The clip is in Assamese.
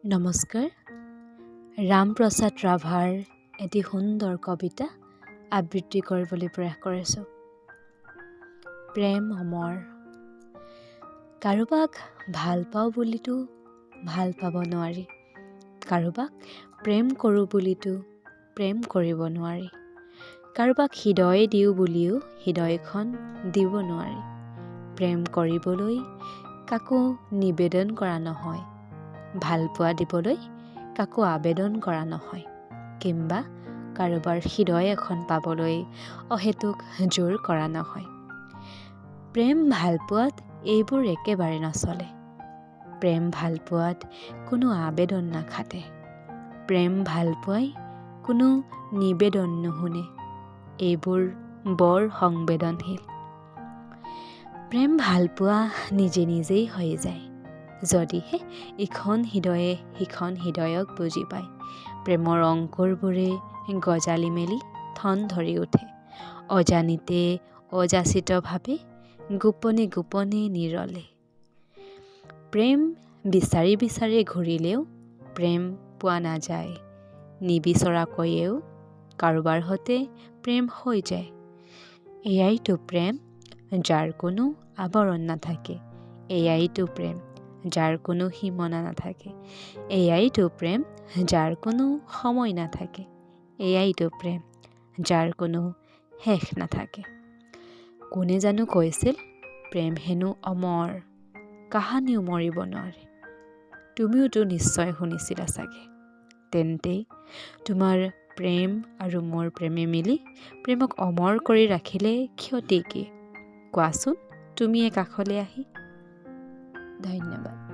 নমস্কাৰ। ৰামপ্ৰসাদ ৰাভাৰ এটি সুন্দৰ কবিতা আবৃত্তি কৰিবলৈ প্ৰয়াস কৰিছোঁ। প্ৰেম অমৰ। কাৰোবাক ভাল পাওঁ বুলিতো ভাল পাব নোৱাৰি, কাৰোবাক প্ৰেম কৰোঁ বুলিতো প্ৰেম কৰিব নোৱাৰি, কাৰোবাক হৃদয় দিওঁ বুলিও হৃদয়খন দিব নোৱাৰি। প্ৰেম কৰিবলৈ কাকো নিবেদন কৰা নহয়, ভালপোৱা দিবলৈ কাকো আবেদন কৰা নহয়, কিম্বা কাৰোবাৰ হৃদয় এখন পাবলৈ অহেতুক জোৰ কৰা নহয়। প্ৰেম ভালপোৱাত এইবোৰ একেবাৰে নচলে। প্ৰেম ভালপোৱাত কোনো আবেদন নাখাটে, প্ৰেম ভালপোৱাই কোনো নিবেদন নুশুনে, এইবোৰ বৰ সংবেদনশীল। প্ৰেম ভালপোৱা নিজে নিজেই হৈ যায়, যদিহে ইখন হৃদয়ে সিখন হৃদয়ক বুজি পায়। প্ৰেমৰ অংকুৰবোৰে গজালি মেলি ঠন ধৰি উঠে, অজানিতে অযাচিতভাৱে গোপনে গোপনে নিৰলে। প্ৰেম বিচাৰি বিচাৰি ঘূৰিলেও প্ৰেম পোৱা নাযায়, নিবিচৰাকৈয়েও কাৰোবাৰ সতে প্ৰেম হৈ যায়। এয়াইতো প্ৰেম, যাৰ কোনো আৱৰণ নাথাকে, এয়াইতো প্ৰেম, যাৰ কোনো সীমনা নাথাকে, এয়াইতো প্ৰেম, যাৰ কোনো সময় নাথাকে, এয়াইতো প্ৰেম, যাৰ কোনো শেষ নাথাকে। কোনে জানো কৈছিল প্ৰেম হেনো অমৰ, কাহানিও মৰিব নোৱাৰে। তুমিওতো নিশ্চয় শুনিছিলা চাগে। তেন্তে তোমাৰ প্ৰেম আৰু মোৰ প্ৰেমে মিলি প্ৰেমক অমৰ কৰি ৰাখিলে ক্ষতি কি? কোৱাচোন তুমিয়ে কাষলৈ আহি। ধন্যবাদ।